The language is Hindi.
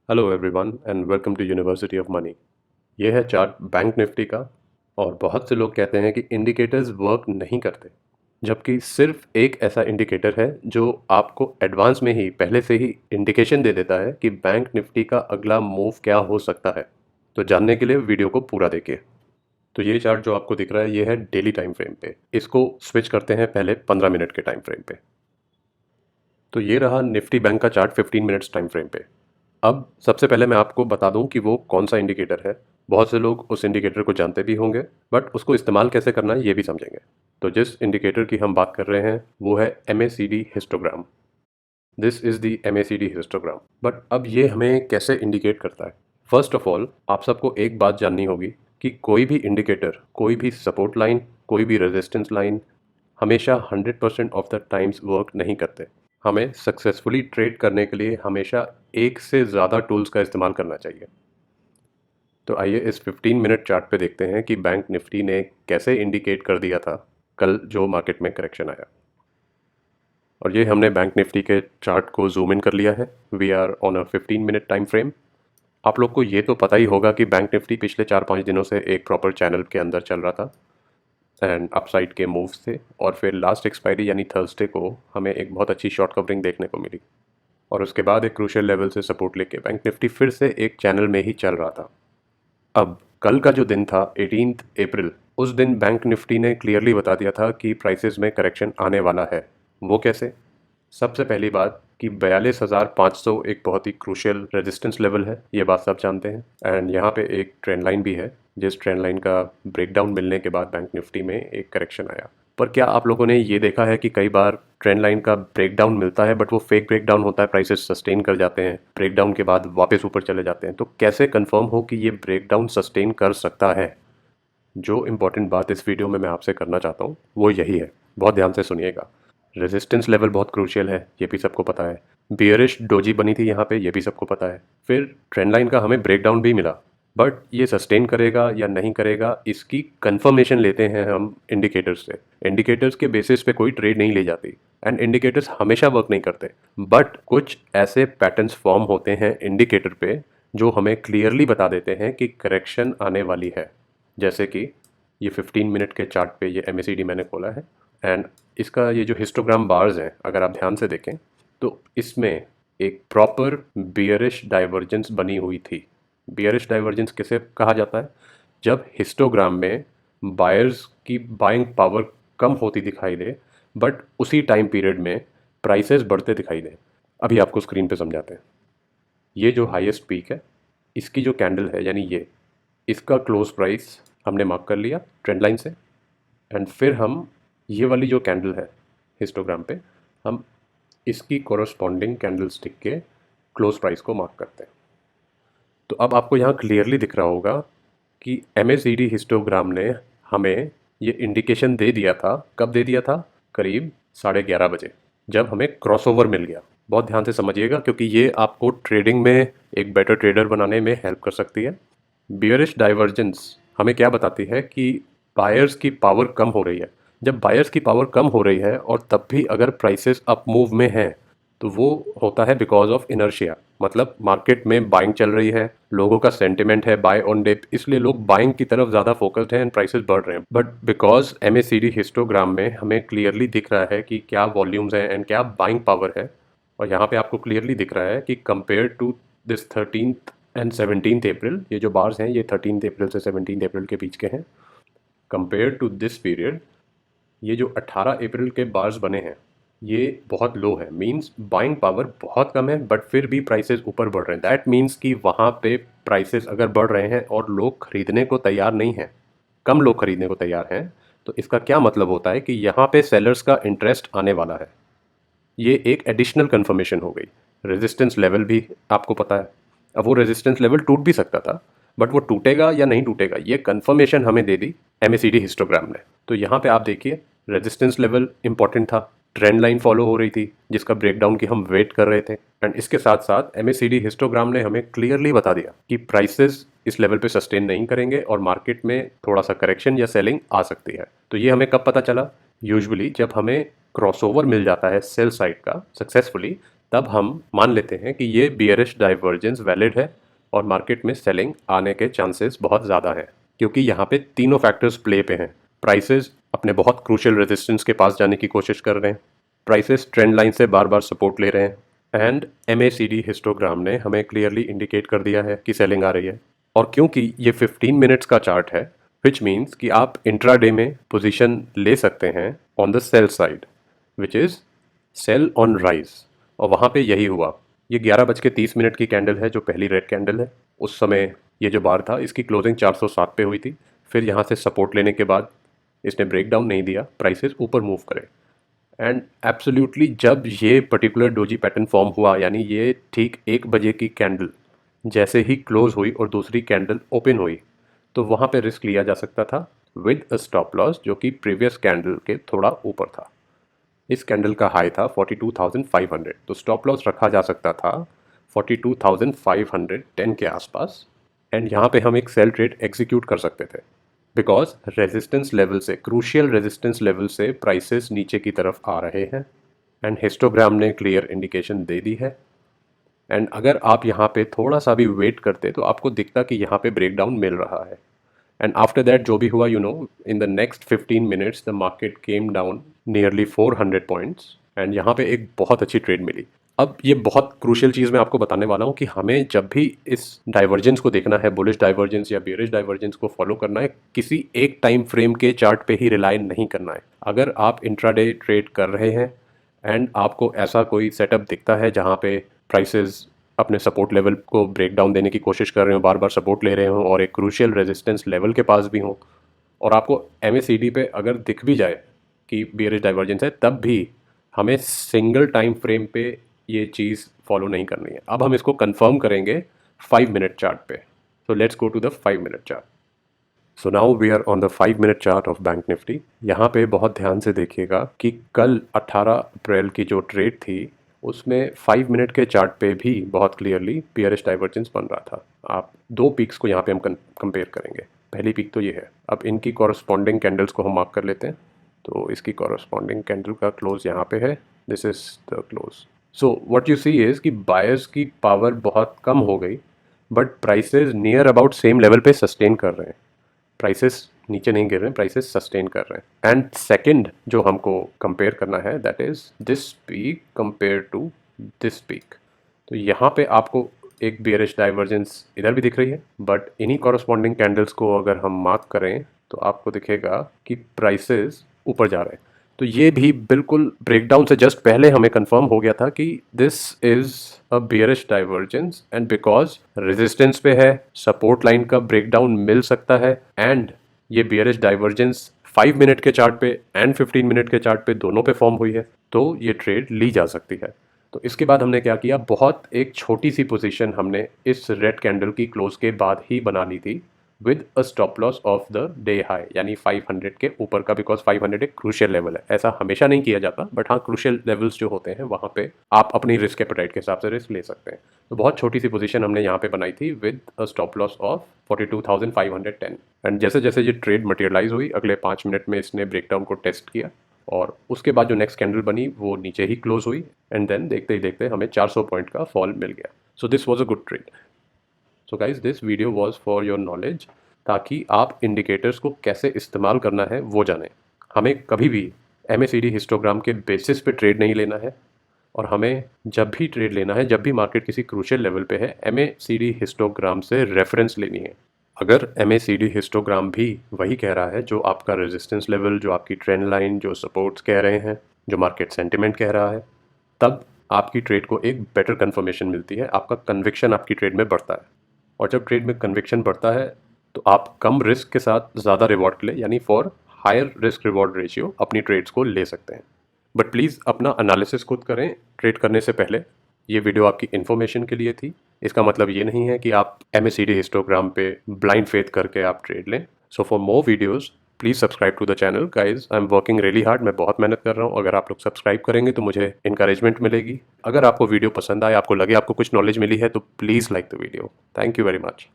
Hello everyone and welcome to university of money. ये है चार्ट बैंक निफ्टी का। और बहुत से लोग कहते हैं कि इंडिकेटर्स वर्क नहीं करते, जबकि सिर्फ एक ऐसा इंडिकेटर है जो आपको एडवांस में ही पहले से ही इंडिकेशन दे देता है कि बैंक निफ्टी का अगला मूव क्या हो सकता है। तो जानने के लिए वीडियो को पूरा देखिए। तो ये चार्ट जो आपको दिख रहा है ये है डेली टाइम फ्रेम पे। इसको स्विच करते हैं पहले 15 मिनट के टाइम फ्रेम पे। तो ये रहा निफ्टी बैंक का चार्ट 15 मिनट्स टाइम फ्रेम पे। अब सबसे पहले मैं आपको बता दूं कि वो कौन सा इंडिकेटर है। बहुत से लोग उस इंडिकेटर को जानते भी होंगे, बट उसको इस्तेमाल कैसे करना है ये भी समझेंगे। तो जिस इंडिकेटर की हम बात कर रहे हैं वो है MACD histogram. This is the MACD histogram. But अब ये हमें कैसे इंडिकेट करता है? फर्स्ट ऑफ ऑल आप सबको एक बात जाननी होगी कि कोई भी इंडिकेटर, कोई भी सपोर्ट लाइन, कोई भी रेजिस्टेंस लाइन हमेशा 100% ऑफ द टाइम्स वर्क नहीं करते। हमें सक्सेसफुली ट्रेड करने के लिए हमेशा एक से ज़्यादा टूल्स का इस्तेमाल करना चाहिए। तो आइए इस 15 मिनट चार्ट पे देखते हैं कि बैंक निफ्टी ने कैसे इंडिकेट कर दिया था कल जो मार्केट में करेक्शन आया। और ये हमने बैंक निफ्टी के चार्ट को जूम इन कर लिया है। We are on a 15 minute time frame. आप लोग को ये तो पता ही होगा कि बैंक निफ्टी पिछले 4-5 दिनों से एक प्रॉपर चैनल के अंदर चल रहा था एंड अपसाइड के मूव्स थे। और फिर लास्ट एक्सपायरी यानी थर्सडे को हमें एक बहुत अच्छी शॉर्ट कवरिंग देखने को मिली। और उसके बाद एक क्रूशियल लेवल से सपोर्ट लेके बैंक निफ्टी फिर से एक चैनल में ही चल रहा था। अब कल का जो दिन था 18 अप्रैल, उस दिन बैंक निफ्टी ने क्लियरली बता दिया था कि प्राइसेस में करेक्शन आने वाला है। वो कैसे? सबसे पहली बात कि 42,500 एक बहुत ही क्रूशियल रेजिस्टेंस लेवल है, ये बात सब जानते हैं। एंड यहाँ पे एक ट्रेंड लाइन भी है, जिस ट्रेंड लाइन का ब्रेकडाउन मिलने के बाद बैंक निफ्टी में एक करेक्शन आया। पर क्या आप लोगों ने ये देखा है कि कई बार ट्रेंड लाइन का ब्रेकडाउन मिलता है बट वो फेक ब्रेकडाउन होता है, प्राइसेस सस्टेन कर जाते हैं, ब्रेकडाउन के बाद वापस ऊपर चले जाते हैं। तो कैसे कंफर्म हो कि ये ब्रेकडाउन सस्टेन कर सकता है? जो इम्पोर्टेंट बात इस वीडियो में मैं आपसे करना चाहता हूँ वो यही है, बहुत ध्यान से सुनिएगा। रेजिस्टेंस लेवल बहुत क्रूशियल है, ये भी सबको पता है। बियरिश डोजी बनी थी यहाँ पे, ये भी सबको पता है। फिर ट्रेंड लाइन का हमें ब्रेकडाउन भी मिला, बट ये सस्टेन करेगा या नहीं करेगा इसकी कंफर्मेशन लेते हैं हम इंडिकेटर्स से। इंडिकेटर्स के बेसिस पे कोई ट्रेड नहीं ले जाती एंड इंडिकेटर्स हमेशा वर्क नहीं करते। बट कुछ ऐसे पैटर्न्स फॉर्म होते हैं इंडिकेटर पे जो हमें क्लियरली बता देते हैं कि करेक्शन आने वाली है। जैसे कि ये 15 मिनट के चार्ट पे ये MACD मैंने खोला है एंड इसका ये जो हिस्टोग्राम बार्स हैं अगर आप ध्यान से देखें तो इसमें एक प्रॉपर बियरिश डाइवर्जेंस बनी हुई थी। बियरिश डाइवर्जेंस किसे कहा जाता है? जब हिस्टोग्राम में बायर्स की बाइंग पावर कम होती दिखाई दे बट उसी टाइम पीरियड में प्राइसेस बढ़ते दिखाई दें। अभी आपको स्क्रीन पे समझाते हैं। ये जो हाईएस्ट पीक है, इसकी जो कैंडल है यानी ये, इसका क्लोज प्राइस हमने मार्क कर लिया ट्रेंड लाइन से। एंड फिर हम ये वाली जो कैंडल है हिस्टोग्राम पे, हम इसकी कोरस्पॉन्डिंग कैंडल स्टिक के क्लोज प्राइस को मार्क करते हैं। तो अब आपको यहाँ क्लियरली दिख रहा होगा कि MACD हिस्टोग्राम ने हमें ये इंडिकेशन दे दिया था। कब दे दिया था? करीब 11:30 बजे, जब हमें क्रॉसओवर मिल गया। बहुत ध्यान से समझिएगा क्योंकि ये आपको ट्रेडिंग में एक बेटर ट्रेडर बनाने में हेल्प कर सकती है। बियरिश डाइवर्जेंस हमें क्या बताती है कि बायर्स की पावर कम हो रही है। जब बायर्स की पावर कम हो रही है और तब भी अगर प्राइसेस अप मूव में हैं तो वो होता है बिकॉज ऑफ इनर्शिया। मतलब मार्केट में बाइंग चल रही है, लोगों का सेंटिमेंट है बाय ऑन डिप, इसलिए लोग बाइंग की तरफ ज़्यादा फोकस्ड हैं एंड प्राइसेस बढ़ रहे हैं। बट बिकॉज MACD हिस्टोग्राम में हमें क्लियरली दिख रहा है कि क्या वॉल्यूम्स हैं एंड क्या बाइंग पावर है। और यहाँ पे आपको क्लियरली दिख रहा है कि compare to this 13th and 17th April, ये जो बार्स हैं ये 13th अप्रैल से 17th अप्रैल के बीच के हैं। कंपेयर टू दिस पीरियड, ये जो 18 अप्रैल के बार्स बने हैं ये बहुत लो है। मींस बाइंग पावर बहुत कम है बट फिर भी प्राइसेस ऊपर बढ़ रहे हैं। दैट मींस कि वहाँ पे प्राइसेस अगर बढ़ रहे हैं और लोग खरीदने को तैयार नहीं हैं, कम लोग खरीदने को तैयार हैं, तो इसका क्या मतलब होता है कि यहाँ पे सेलर्स का इंटरेस्ट आने वाला है। ये एक एडिशनल कंफर्मेशन हो गई। रेजिस्टेंस लेवल भी आपको पता है। अब वो रेजिस्टेंस लेवल टूट भी सकता था बट वो टूटेगा या नहीं टूटेगा ये कंफर्मेशन हमें दे दी MACD हिस्टोग्राम ने। तो यहाँ पे आप देखिए रेजिस्टेंस लेवल इंपॉर्टेंट था, ट्रेंड लाइन फॉलो हो रही थी जिसका ब्रेकडाउन की हम वेट कर रहे थे एंड इसके साथ साथ MACD हिस्टोग्राम ने हमें क्लियरली बता दिया कि प्राइसेस इस लेवल पे सस्टेन नहीं करेंगे और मार्केट में थोड़ा सा करेक्शन या सेलिंग आ सकती है। तो ये हमें कब पता चला? यूजुअली जब हमें क्रॉसओवर मिल जाता है सेल साइड का सक्सेसफुली, तब हम मान लेते हैं कि ये बियरिश डाइवर्जेंस वैलिड है और मार्केट में सेलिंग आने के चांसेस बहुत ज़्यादा हैं, क्योंकि यहाँ पे तीनों फैक्टर्स प्ले पे हैं। प्राइसेस अपने बहुत क्रूशियल रेजिस्टेंस के पास जाने की कोशिश कर रहे हैं, प्राइसेस ट्रेंड लाइन से बार बार सपोर्ट ले रहे हैं, एंड MACD हिस्टोग्राम ने हमें क्लियरली इंडिकेट कर दिया है कि सेलिंग आ रही है। और क्योंकि ये 15 मिनट्स का चार्ट है, विच मीन्स कि आप इंट्राडे में पोजीशन ले सकते हैं on the sell side, which is sell on rise. और वहाँ पे यही हुआ। ये 11:30 की कैंडल है जो पहली रेड कैंडल है। उस समय ये जो बार था इसकी क्लोजिंग 407 पे हुई थी। फिर यहाँ से सपोर्ट लेने के बाद इसने ब्रेक डाउन नहीं दिया, प्राइसेस ऊपर मूव करे। एंड एब्सोल्युटली जब ये पर्टिकुलर डोजी पैटर्न फॉर्म हुआ, यानी ये ठीक 1 बजे की कैंडल जैसे ही क्लोज हुई और दूसरी कैंडल ओपन हुई, तो वहाँ पे रिस्क लिया जा सकता था विद अ स्टॉप लॉस जो कि प्रीवियस कैंडल के थोड़ा ऊपर था। इस कैंडल का हाई था 42,500, तो स्टॉप लॉस रखा जा सकता था 42,510 के आसपास। एंड यहाँ पे हम एक सेल ट्रेड एग्जीक्यूट कर सकते थे, बिकॉज रेजिस्टेंस लेवल से, क्रूशियल रेजिस्टेंस लेवल से प्राइसेस नीचे की तरफ आ रहे हैं एंड हिस्टोग्राम ने क्लियर इंडिकेशन दे दी है। एंड अगर आप यहाँ पे थोड़ा सा भी वेट करते तो आपको दिखता कि यहाँ पे ब्रेकडाउन मिल रहा है। एंड आफ्टर दैट जो भी हुआ, in the next 15 minutes the market came down nearly 400 points and यहाँ पे एक बहुत अच्छी ट्रेड मिली। अब ये बहुत क्रूशियल चीज़ मैं आपको बताने वाला हूँ कि हमें जब भी इस डाइवर्जेंस को देखना है, बुलिश डाइवर्जेंस या बेरिश डाइवर्जेंस को फॉलो करना है, किसी एक टाइम फ्रेम के चार्ट पे ही रिलाई नहीं करना है। अगर आप इंट्राडे ट्रेड कर रहे हैं एंड आपको ऐसा कोई सेटअप दिखता है जहाँ पे प्राइसेस अपने सपोर्ट लेवल को ब्रेक डाउन देने की कोशिश कर रहे हो, बार बार सपोर्ट ले रहे हो और एक क्रूशियल रेजिस्टेंस लेवल के पास भी हो, और आपको MACD पे अगर दिख भी जाए कि बेरिश डाइवर्जेंस है, तब भी हमें सिंगल टाइम फ्रेम पे ये चीज़ फॉलो नहीं करनी है। अब हम इसको कंफर्म करेंगे 5 मिनट चार्ट पे। So let's go to the 5 minute chart. So now we are on the 5 minute chart of bank Nifty. यहाँ पे बहुत ध्यान से देखिएगा कि कल 18 अप्रैल की जो ट्रेड थी उसमें 5 मिनट के चार्ट पे भी बहुत क्लियरली बेयरिश डाइवर्जेंस बन रहा था। आप दो पीक्स को यहाँ पे हम कंपेयर करेंगे। पहली पीक तो ये है। अब इनकी कॉरस्पॉन्डिंग कैंडल्स को हम मार्क कर लेते हैं। तो इसकी कॉरस्पॉन्डिंग कैंडल का क्लोज यहाँ पे है, this is the close. So what you see is कि बायर्स की पावर बहुत कम हो गई, but prices near about same level पे सस्टेन कर रहे हैं। प्राइसेस नीचे नहीं गिर रहे हैं, प्राइसेस सस्टेन कर रहे हैं। एंड सेकंड जो हमको कंपेयर करना है, that is this peak compare to this peak. तो यहाँ पे आपको एक बेयरिश डाइवर्जेंस इधर भी दिख रही है, बट इन्हीं कॉरस्पॉन्डिंग कैंडल्स को अगर हम मार्क करें तो आपको दिखेगा कि प्राइसेस ऊपर जा रहे हैं। तो ये भी बिल्कुल ब्रेकडाउन से जस्ट पहले हमें कंफर्म हो गया था कि this is a bearish divergence, and because resistance पे है, सपोर्ट लाइन का ब्रेकडाउन मिल सकता है, एंड ये बेयरिश डाइवर्जेंस 5 मिनट के चार्ट पे एंड 15 मिनट के चार्ट पे दोनों पे फॉर्म हुई है, तो ये ट्रेड ली जा सकती है। तो इसके बाद हमने क्या किया, बहुत एक छोटी सी पोजीशन हमने इस रेड कैंडल की क्लोज के बाद ही बना ली थी with a stop loss of the day high, यानी 500 के ऊपर का, बिकॉज 500 एक क्रूशियल लेवल है। ऐसा हमेशा नहीं किया जाता, बट हाँ क्रूशियल लेवल्स जो होते हैं वहाँ पे आप अपनी रिस्क एपेटाइट के हिसाब से रिस्क ले सकते हैं। तो बहुत छोटी सी पोजीशन हमने यहाँ पे बनाई थी with a stop loss of 42,510। And जैसे जैसे ये ट्रेड मटेरियलाइज हुई, अगले 5 मिनट में इसने ब्रेकडाउन को टेस्ट किया और उसके बाद जो नेक्स्ट कैंडल बनी वो नीचे ही क्लोज हुई, एंड देन देखते ही देखते हमें 400 पॉइंट का फॉल मिल गया। So this was a good trade. So guys this video was for your knowledge, ताकि आप इंडिकेटर्स को कैसे इस्तेमाल करना है वो जानें। हमें कभी भी MACD हिस्टोग्राम के बेसिस पे ट्रेड नहीं लेना है, और हमें जब भी ट्रेड लेना है, जब भी मार्केट किसी क्रूशियल लेवल पे है, MACD हिस्टोग्राम से रेफरेंस लेनी है। अगर MACD हिस्टोग्राम भी वही कह रहा है जो आपका रेजिस्टेंस लेवल, जो आपकी ट्रेंड लाइन, जो सपोर्ट्स कह रहे हैं, जो मार्केट सेंटिमेंट कह रहा है, तब आपकी ट्रेड को एक बेटर कन्फर्मेशन मिलती है, आपका कन्विक्शन आपकी ट्रेड में बढ़ता है। और जब ट्रेड में कन्विक्शन बढ़ता है तो आप कम रिस्क के साथ ज़्यादा रिवॉर्ड के लिए, यानी for higher risk reward ratio, अपनी ट्रेड्स को ले सकते हैं। बट प्लीज़ अपना एनालिसिस खुद करें ट्रेड करने से पहले। ये वीडियो आपकी इन्फॉर्मेशन के लिए थी। इसका मतलब ये नहीं है कि आप MACD हिस्टोग्राम पे ब्लाइंड फेथ करके आप ट्रेड लें। So for more videos please subscribe to the channel guys. I am working really hard, मैं बहुत मेहनत कर रहा हूँ। अगर आप लोग सब्सक्राइब करेंगे तो मुझे इंकरेजमेंट मिलेगी। अगर आपको वीडियो पसंद आए, आपको लगे आपको कुछ नॉलेज मिली है, तो please like the video. Thank you very much.